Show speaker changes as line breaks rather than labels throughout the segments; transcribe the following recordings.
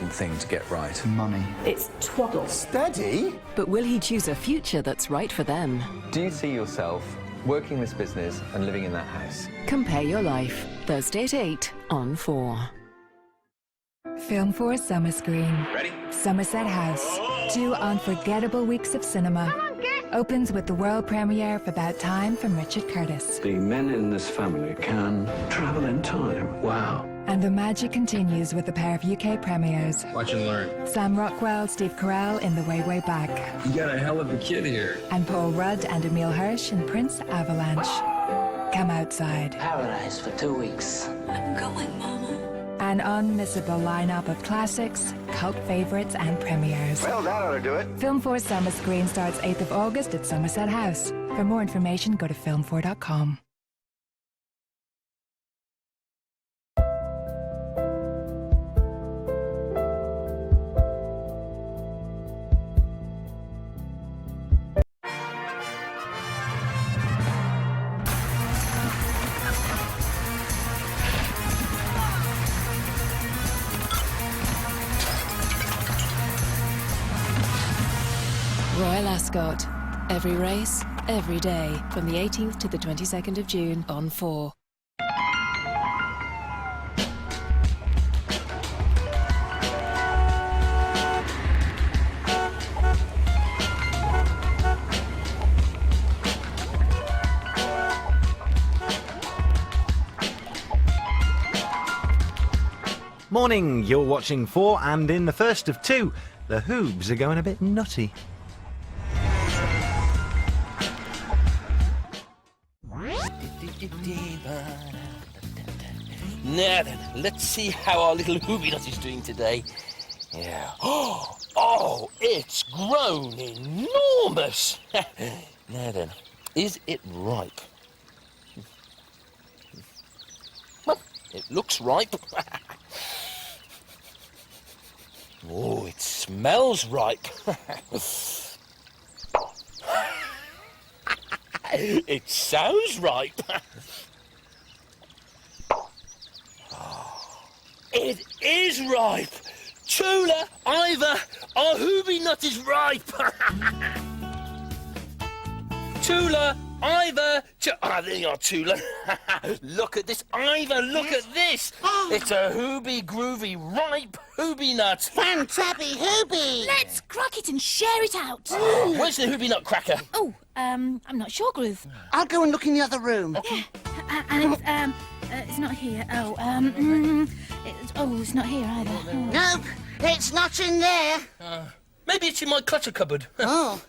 important thing to get right?
Money.
It's twaddle.
Steady?
But will he choose a future that's right for them?
Do you see yourself working this business and living in that house?
Compare your life. Thursday at 8 on 4.
Film 4 Summer Screen.
Ready?
Somerset House. 2 unforgettable weeks of cinema. Opens with the world premiere of About Time from Richard Curtis.
The men in this family can travel in time. Wow.
And the magic continues with a pair of UK premieres.
Watch and learn.
Sam Rockwell, Steve Carell in The Way, Way Back.
You got a hell of a kid here.
And Paul Rudd and Emile Hirsch in Prince Avalanche. Come outside.
Paradise for 2 weeks.
I'm going, Mama.
An unmissable lineup of classics, cult favourites and premieres.
Well, that ought to do it.
Film 4 Summer Screen starts 8th of August at Somerset House. For more information, go to film4.com.
Royal Ascot. Every race, every day, from the 18th to the 22nd of June on 4.
Morning, you're watching 4, and in the first of 2, the Hoobs are going a bit nutty.
Now then, let's see how our little Hoobie nut is doing today. Yeah. Oh, it's grown enormous. Now then, is it ripe? Well, it looks ripe. Oh, it smells ripe. It sounds ripe. It is ripe! Tula, Ivor, our Hoobie nut is ripe! Tula, Ivor, there you are, Tula. Look at this, Ivor, look at this! It's a Hoobie groovy ripe Hoobie nut.
Fantabby Hoobie! Let's crack it and share it out.
Where's the Hoobie nut cracker?
Oh, I'm not sure, Groove.
I'll go and look in the other room.
Yeah, and it's not here. It's not here either.
Nope, it's not in there.
Maybe it's in my clutter cupboard.
Oh.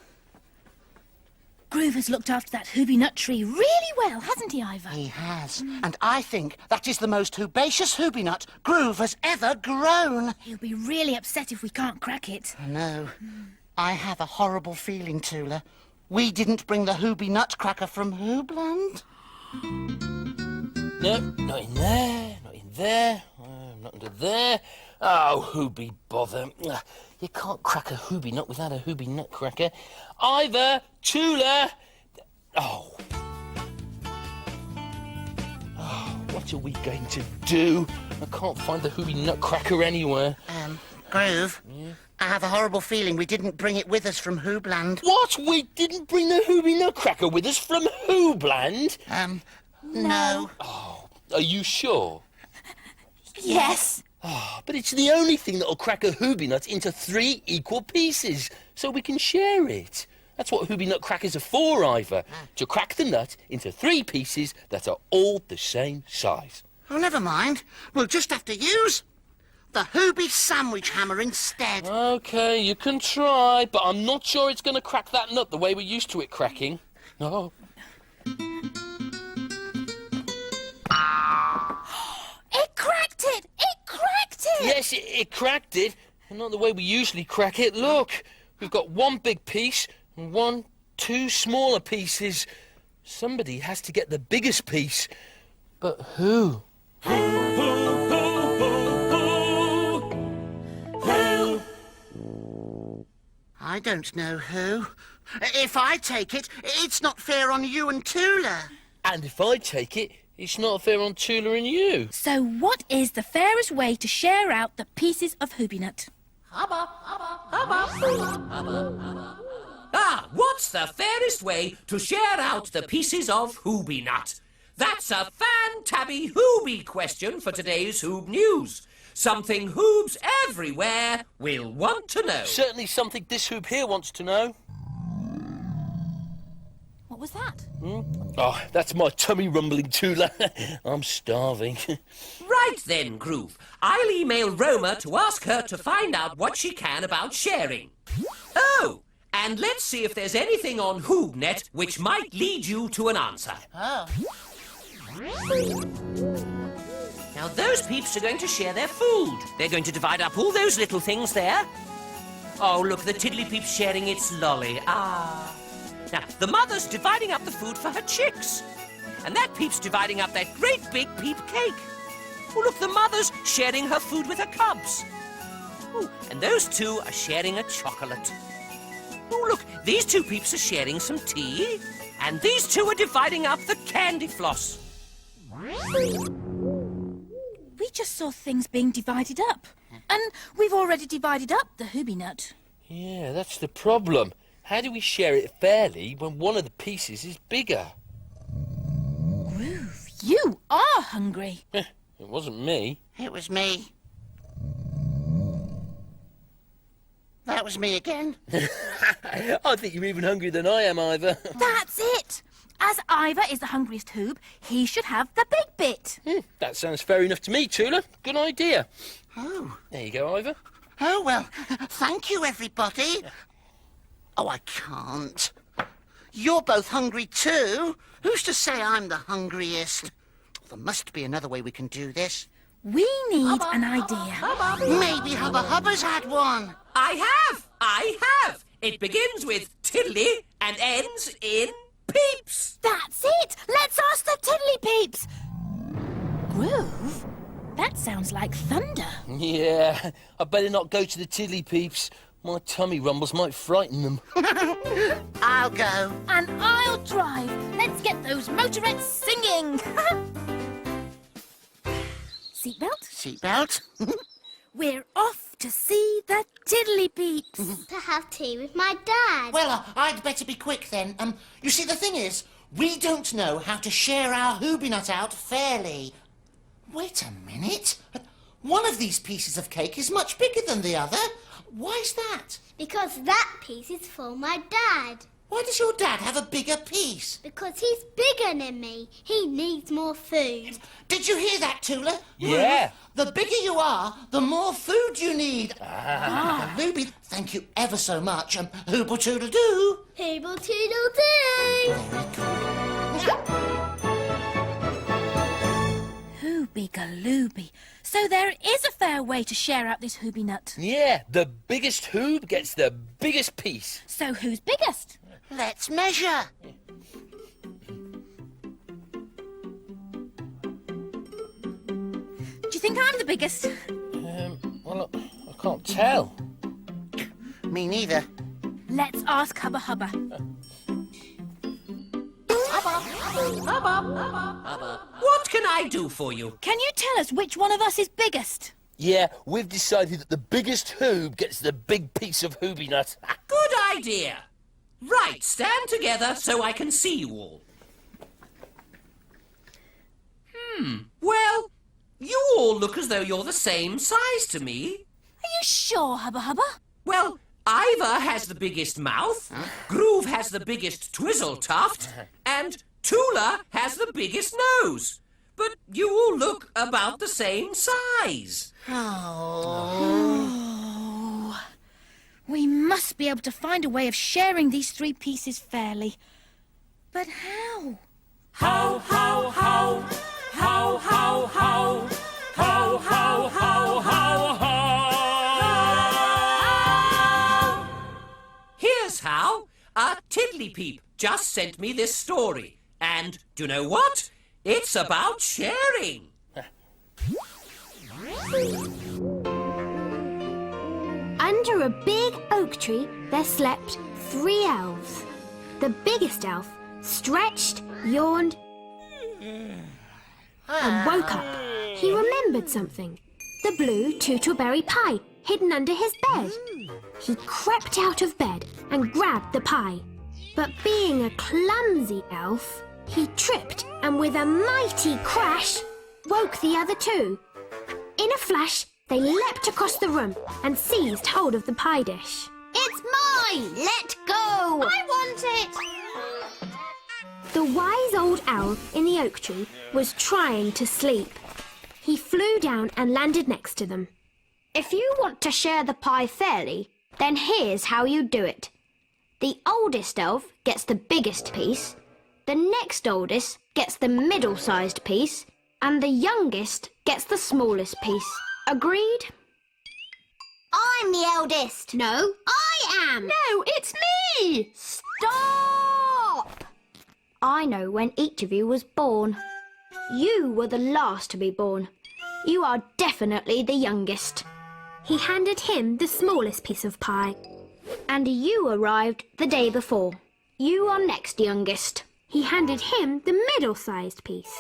Groove has looked after that Hoobie nut tree really well, hasn't he, Ivor?
He has. And I think that is the most Hoobaceous Hoobie nut Groove has ever grown.
He'll be really upset if we can't crack it.
I know. I have a horrible feeling, Tula. We didn't bring the Hoobie nutcracker from Hoobland.
No, not in there, not in there, not under there. Oh, Hoobie bother. You can't crack a Hoobie nut without a Hoobie nutcracker. Ivor, Tula. Oh, what are we going to do? I can't find the Hoobie nutcracker anywhere.
Groove?
Yeah?
I have a horrible feeling we didn't bring it with us from Hoobland.
What? We didn't bring the Hoobie nutcracker with us from Hoobland?
No.
Oh, are you sure?
Yes.
Oh, but it's the only thing that'll crack a Hoobie nut into 3 equal pieces, so we can share it. That's what Hoobie nut crackers are for, Ivor. To crack the nut into 3 pieces that are all the same size.
Oh, never mind. We'll just have to use the Hoobie sandwich hammer instead.
OK, you can try, but I'm not sure it's going to crack that nut the way we're used to it cracking. No.
It cracked it! It cracked it!
Yes, it cracked it, and not the way we usually crack it. Look, we've got 1 big piece and 2 smaller pieces. Somebody has to get the biggest piece. But who?
I don't know who. If I take it, it's not fair on you and Tula.
And if I take it, It's not fair on Tula and you.
So what is the fairest way to share out the pieces of Hoobie nut?
Ah, what's the fairest way to share out the pieces of Hoobie nut? That's a fan-tabby Hoobie question for today's Hoob News. Something Hoobs everywhere will want to know.
Certainly something this Hoob here wants to know.
What was that?
Oh, that's my tummy rumbling, Tula. I'm starving.
Right then, Groove. I'll email Roma to ask her to find out what she can about sharing. Oh, and let's see if there's anything on HoobNet which might lead you to an answer.
Oh.
Now, those peeps are going to share their food. They're going to divide up all those little things there. Oh, look, the tiddly peep's sharing its lolly. Ah. Now, the mother's dividing up the food for her chicks. And that peep's dividing up that great big peep cake. Oh, look, the mother's sharing her food with her cubs. Oh, and those two are sharing a chocolate. Oh, look, these two peeps are sharing some tea. And these two are dividing up the candy floss.
We just saw things being divided up. And we've already divided up the Hoobie nut.
Yeah, that's the problem. How do we share it fairly when one of the pieces is bigger?
Groove, you are hungry.
It wasn't me.
It was me. That was me again.
I think you're even hungrier than I am, Ivor.
That's it. As Ivor is the hungriest Hoob, he should have the big bit.
That sounds fair enough to me, Tula. Good idea.
Oh.
There you go, Ivor.
Oh, well, thank you, everybody. Oh, I can't. You're both hungry too. Who's to say I'm the hungriest? There must be another way we can do this.
We need an idea.
Maybe Hubba Hubba's had one.
I have! It begins with tiddly and ends in peeps.
That's it. Let's ask the Tiddly Peeps. Groove? That sounds like thunder.
Yeah, I better not go to the tiddly peeps. My tummy rumbles might frighten them.
I'll go.
And I'll drive. Let's get those motorettes singing. Seatbelt?
Seatbelt?
We're off to see the Tiddly Peeps.
To have tea with my dad.
Well, I'd better be quick then. You see, the thing is, we don't know how to share our Hoobie nut out fairly. Wait a minute. One of these pieces of cake is much bigger than the other. Why's that?
Because that piece is for my dad.
Why does your dad have a bigger piece?
Because he's bigger than me. He needs more food.
Did you hear that, Tula?
Yeah.
The bigger you are, the more food you need. Ruby, thank you ever so much. Hooble toodle doo.
Hooble toodle doo.
Hoobie galooby. So there is a fair way to share out this Hoobie nut.
Yeah, the biggest Hoob gets the biggest piece.
So who's biggest?
Let's measure.
Do you think I'm the biggest?
Well, I can't tell.
Me neither.
Let's ask Hubba Hubba.
What can I do for you?
Can you tell us which one of us is biggest?
Yeah, we've decided that the biggest Hoob gets the big piece of Hoobie nut.
Good idea. Right, stand together so I can see you all. Well, you all look as though you're the same size to me.
Are you sure, Hubba Hubba?
Well, Ivor has the biggest mouth, Groove has the biggest twizzle tuft, and Tula has the biggest nose. But you all look about the same size.
Oh. We must be able to find a way of sharing these three pieces fairly. But how?
How, how, how? How, how, how? How, how, how, how, how? Here's how. A tiddly peep just sent me this story. And do you know what? It's about sharing.
Under a big oak tree, there slept 3 elves. The biggest elf stretched, yawned, and woke up. He remembered something. The blue tootleberry pie hidden under his bed. He crept out of bed and grabbed the pie. But being a clumsy elf, he tripped and with a mighty crash, woke the other two. In a flash, they leapt across the room and seized hold of the pie dish.
It's mine! Let go! I want it!
The wise old owl in the oak tree was trying to sleep. He flew down and landed next to them.
If you want to share the pie fairly, then here's how you do it. The oldest elf gets the biggest piece, the next oldest gets the middle-sized piece, and the youngest gets the smallest piece. Agreed?
I'm the eldest.
No, I am!
No, it's me!
Stop! I know when each of you was born. You were the last to be born. You are definitely the youngest.
He handed him the smallest piece of pie.
And you arrived the day before. You are next youngest.
He handed him the middle-sized piece.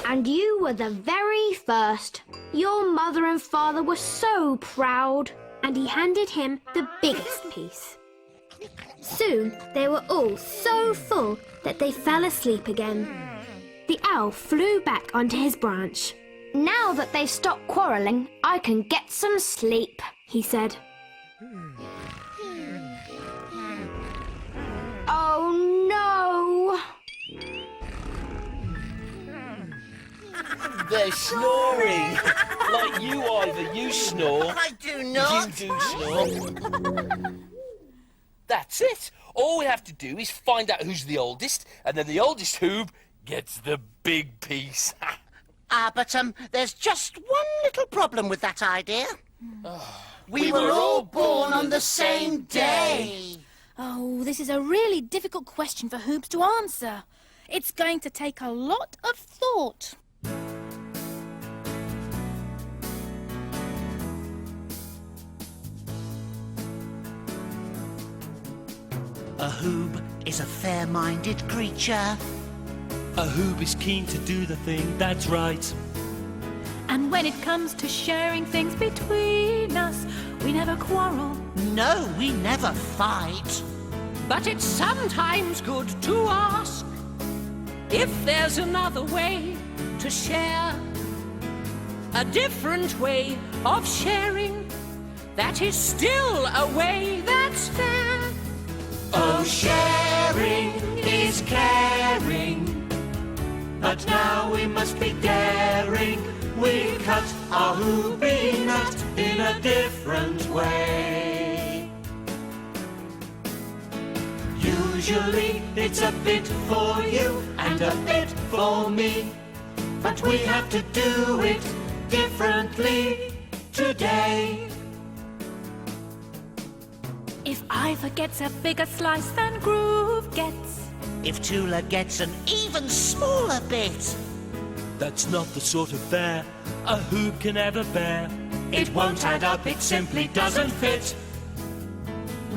And you were the very first. Your mother and father were so proud.
And he handed him the biggest piece. Soon they were all so full that they fell asleep again. The owl flew back onto his branch.
Now that they've stopped quarrelling, I can get some sleep,
he said.
Oh no!
They're snoring. Like you, Ivor, you snore.
I do not.
You do snore. That's it. All we have to do is find out who's the oldest, and then the oldest Hoob gets the big piece.
But there's just one little problem with that idea.
We
were all born on the same day.
Oh, this is a really difficult question for Hoobs to answer. It's going to take a lot of thought.
A Hoob is a fair-minded creature.
A Hoob is keen to do the thing that's right.
And when it comes to sharing things between us, we never quarrel.
No, we never fight.
But it's sometimes good to ask if there's another way to share. A different way of sharing that is still a way that's fair.
Oh, sharing is caring. But now we must be daring. We cut our Hoobie nut in a different way. Usually it's a bit for you and a bit for me, but we have to do it differently today.
If Ivor gets a bigger slice than Groove gets,
if Tula gets an even smaller bit,
that's not the sort of fare a Hoob can ever bear. It won't add up, it simply doesn't fit.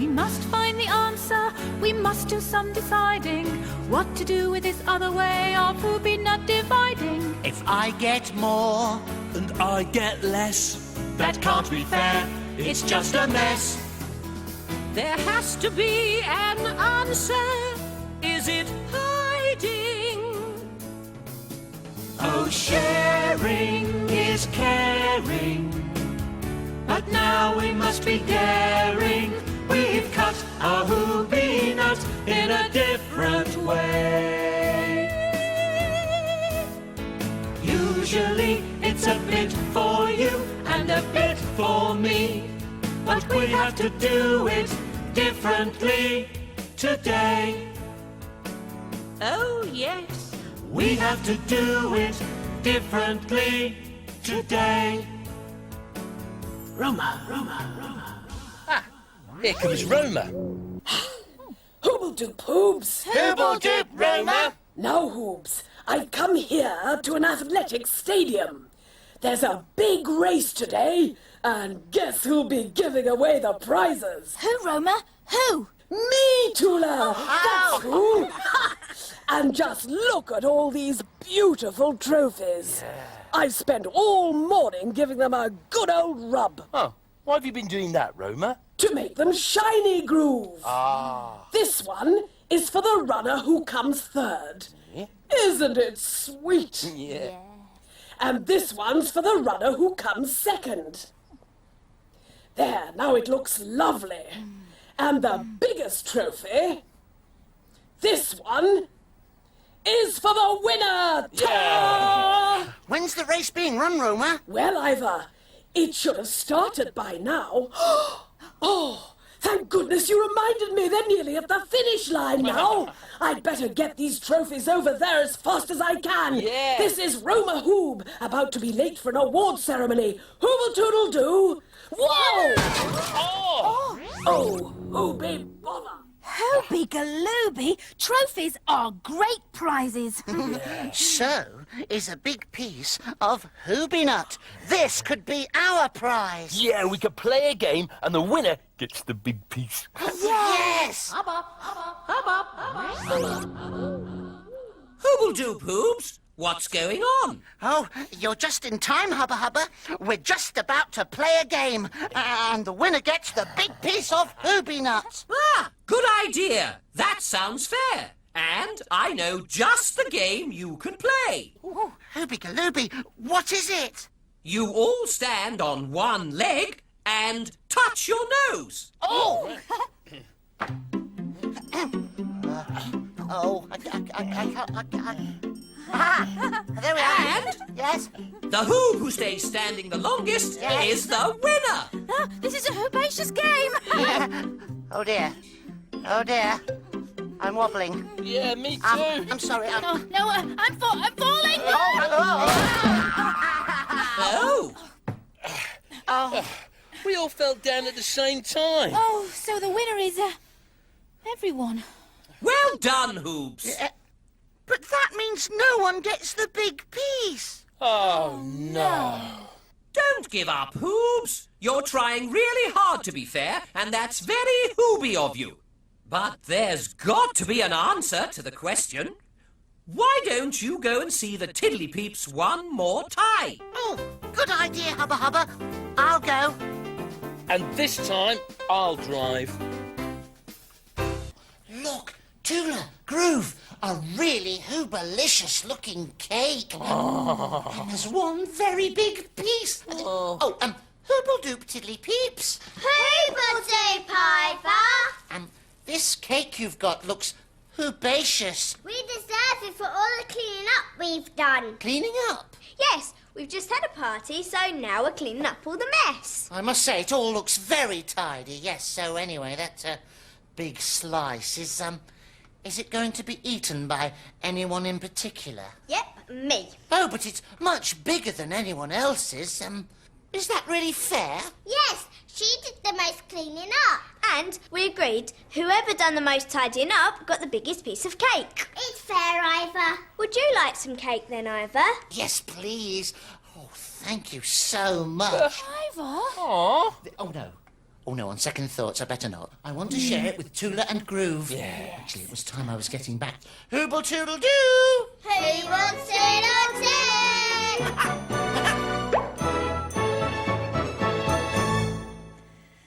we must find the answer. We must do some deciding what to do with this other way of Hoobie nut dividing.
if I get more
And I get less, that can't be fair. It's just a mess.
There has to be an answer. Is it hiding?
Oh, sharing is caring. But now we must be daring. We've cut our Hoobie nut in a different way. Usually it's a bit for you and a bit for me, but we have to do it differently today.
Oh, yes.
We have to do it differently today.
Roma. Ah, here comes Roma.
Hoobledoop, Hoobs!
Hoobledoop, Roma!
Now, Hoobs, I've come here to an athletic stadium. There's a big race today, and guess who'll be giving away the prizes?
Who, Roma? Who?
Me, Tula! That's who! And just look at all these beautiful trophies. I've spent all morning giving them a good old rub.
Oh, why have you been doing that, Roma?
To make them shiny, Groove.
Ah.
This one is for the runner who comes third.
Yeah.
Isn't it sweet?
Yeah.
And this one's for the runner who comes second. There, now it looks lovely. And the biggest trophy, this one, is for the winner!
Yeah.
When's the race being run, Roma?
Well, Ivor, it should have started by now. Oh, thank goodness you reminded me. They're nearly at the finish line now. I'd better get these trophies over there as fast as I can.
Yeah.
This is Roma Hoob, about to be late for an award ceremony. Hooble-toodle-doo. Whoa! Oh, Hoobie bother.
Hoobie galooby, trophies are great prizes.
So is a big piece of Hoobie nut. This could be our prize.
Yeah, we could play a game and the winner gets the big piece.
Yes!
Hooble-doop, Hoobs. What's going on?
Oh, you're just in time, Hubba Hubba. We're just about to play a game, and the winner gets the big piece of Hoobie nut.
Ah, good idea. That sounds fair. And I know just the game you can play.
Ooh, Hoobie galooby, what is it?
You all stand on one leg and touch your nose.
Oh! I can't. Ah, there we are.
And
Yes?
the Hoob who stays standing the longest is the winner.
This is a herbaceous game.
Oh dear. Oh dear. I'm wobbling.
Yeah, me too.
I'm sorry.
I'm falling.
Oh.
We all fell down at the same time.
Oh, so the winner is everyone.
Well done, Hoobs.
But that means no one gets the big piece.
Oh, no.
Don't give up, Hoobs. You're trying really hard to be fair, and that's very Hoobie of you. But there's got to be an answer to the question. Why don't you go and see the Tiddly Peeps one more time?
Oh, good idea, Hubba Hubba. I'll go.
And this time, I'll drive.
Look, Tula, Groove, a really hoobalicious looking cake. And there's one very big piece. Hooble-doop Tiddly Peeps.
Hooble-doop, Ivor.
This cake you've got looks hoobacious.
We deserve it for all the cleaning up we've done.
Cleaning up?
Yes, we've just had a party, so now we're cleaning up all the mess.
I must say, it all looks very tidy. Yes, so anyway, that big slice is it going to be eaten by anyone in particular?
Yep, me.
Oh, but it's much bigger than anyone else's. Is that really fair?
Yes, she did the most cleaning up. And we agreed whoever done the most tidying up got the biggest piece of cake. It's fair, Ivor. Would you like some cake then, Ivor?
Yes, please. Oh, thank you so much.
Ivor?
Aww.
Oh, no, on second thoughts, I better not. I want to share it with Tula and Groove.
Yeah.
Actually, it was time I was getting back. Hooble-toodle-doo!
Who wants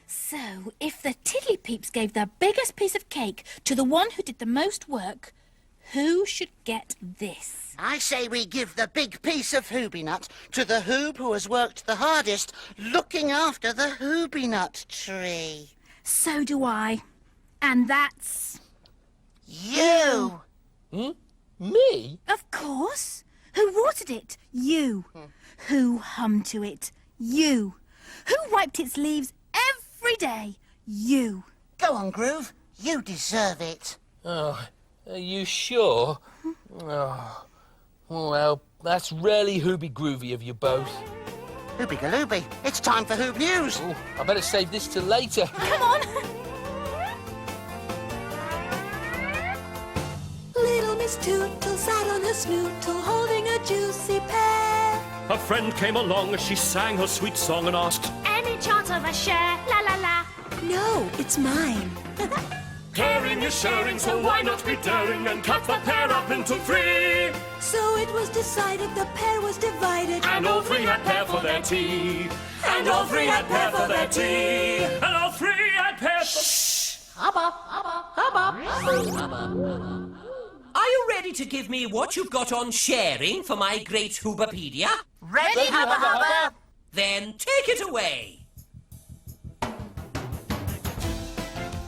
So, if the Tiddly Peeps gave the biggest piece of cake to the one who did the most work, who should get this?
I say we give the big piece of Hoobie nut to the Hoob who has worked the hardest looking after the Hoobie nut tree.
So do I. And that's...
You!
Me?
Of course. Who watered it? You. Who hummed to it? You. Who wiped its leaves every day? You.
Go on, Groove. You deserve it.
Oh, are you sure? Oh. Well, that's really Hoobie groovy of you both.
Hoobie galooby, it's time for Hoob News.
Oh, I better save this till later.
Come on.
Little Miss Tootle sat on her snootle holding a juicy pear.
A friend came along as she sang her sweet song and asked,
Any chance of a share? La la la.
No, it's mine.
Caring is sharing, so why not be daring and cut the pair up into 3?
So it was decided the pair was divided.
And all 3 had pear for their tea. And all 3 had pear for their tea. And all 3 had pear for...
Shh! Hubba, hubba, hubba. Are you ready to give me what you've got on sharing for my great Hoobapedia?
Ready, Hubba Hubba?
Then take it away.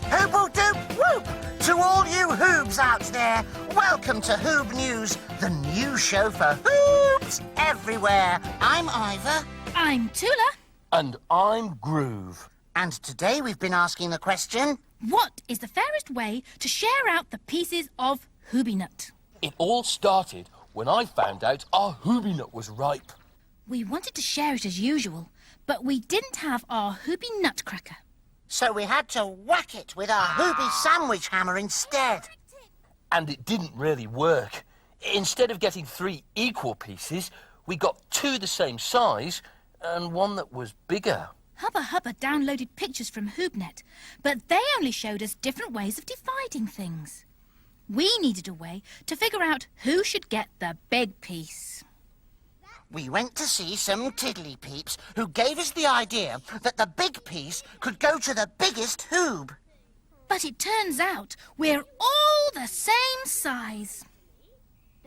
Hooble-doop-whoop! To all you Hoobs out there, welcome to Hoob News, the new show for Hoobs everywhere. I'm Ivor.
I'm Tula.
And I'm Groove.
And today we've been asking the question...
What is the fairest way to share out the pieces of Hoobie-nut?
It all started when I found out our Hoobie-nut was ripe.
We wanted to share it as usual, but we didn't have our Hoobie nutcracker.
So we had to whack it with our Hoobie sandwich hammer instead.
And it didn't really work. Instead of getting 3 equal pieces, we got 2 the same size and one that was bigger.
Hubba Hubba downloaded pictures from HoobNet, but they only showed us different ways of dividing things. We needed a way to figure out who should get the big piece.
We went to see some tiddly peeps who gave us the idea that the big piece could go to the biggest Hoob.
But it turns out we're all the same size.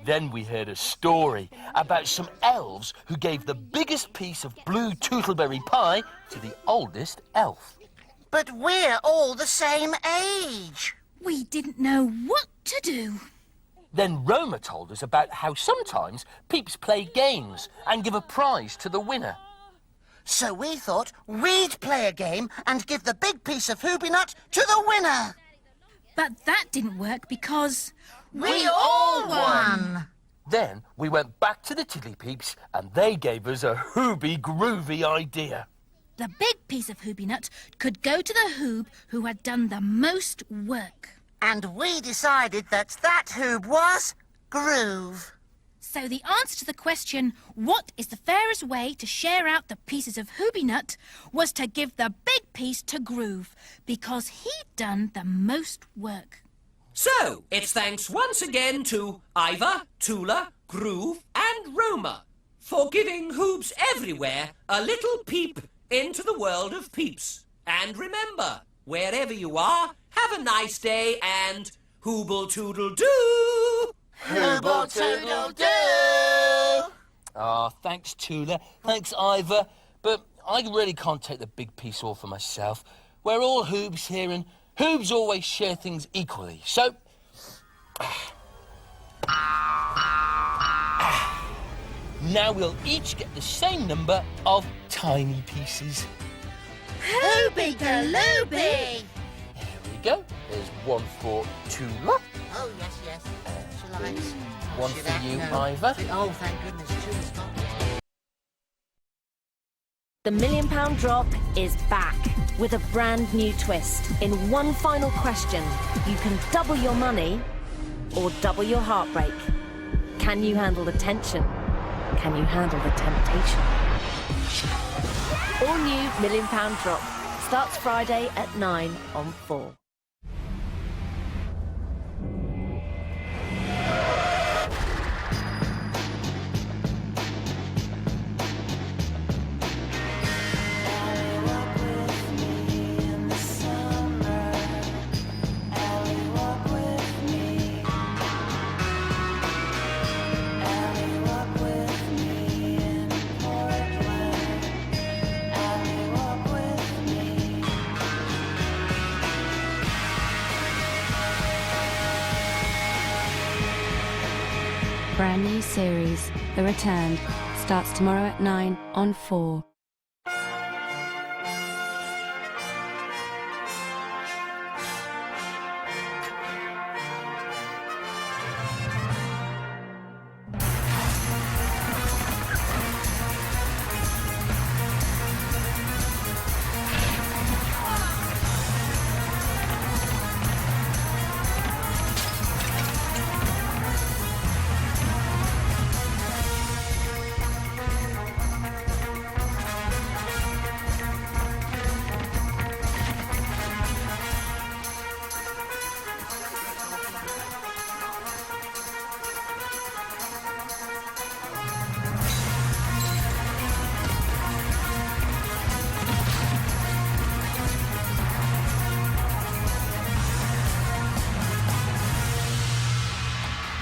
Then we heard a story about some elves who gave the biggest piece of blue tootleberry pie to the oldest elf.
But we're all the same age.
We didn't know what to do.
Then Roma told us about how sometimes peeps play games and give a prize to the winner.
So we thought we'd play a game and give the big piece of Hoobie-nut to the winner.
But that didn't work because...
We all won!
Then we went back to the Tiddly Peeps and they gave us a Hoobie groovy idea.
The big piece of Hoobie-nut could go to the Hoob who had done the most work.
And we decided that Hoob was Groove.
So the answer to the question, what is the fairest way to share out the pieces of Hoobie-nut, was to give the big piece to Groove, because he'd done the most work.
So, it's thanks once again to Ivor, Tula, Groove and Roma for giving Hoobs everywhere a little peep into the world of peeps. And remember, wherever you are, have a nice day and Hooble-toodle-doo!
Hooble-toodle-doo!
Thanks, Tula. Thanks, Ivor. But I really can't take the big piece all for myself. We're all Hoobs here, and Hoobs always share things equally. So... now we'll each get the same number of tiny pieces.
Hoobie-galooby!
There we go. There's one for Tula.
Oh, yes. Shall I?
One for you, Ivor.
Oh, thank goodness. Tula's got it.
The £1 Million Drop is back with a brand new twist. In one final question, you can double your money or double your heartbreak. Can you handle the tension? Can you handle the temptation? All new £1 Million Drop starts Friday at 9 on 4.
Brand new series, The Return, starts tomorrow at 9 on 4.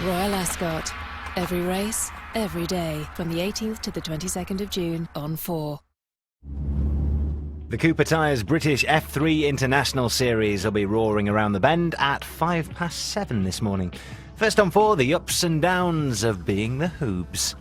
Royal Ascot. Every race, every day, from the 18th to the 22nd of June on 4.
The Cooper Tyres British F3 International Series will be roaring around the bend at 7:05 this morning. First on 4, the ups and downs of being the Hoobs.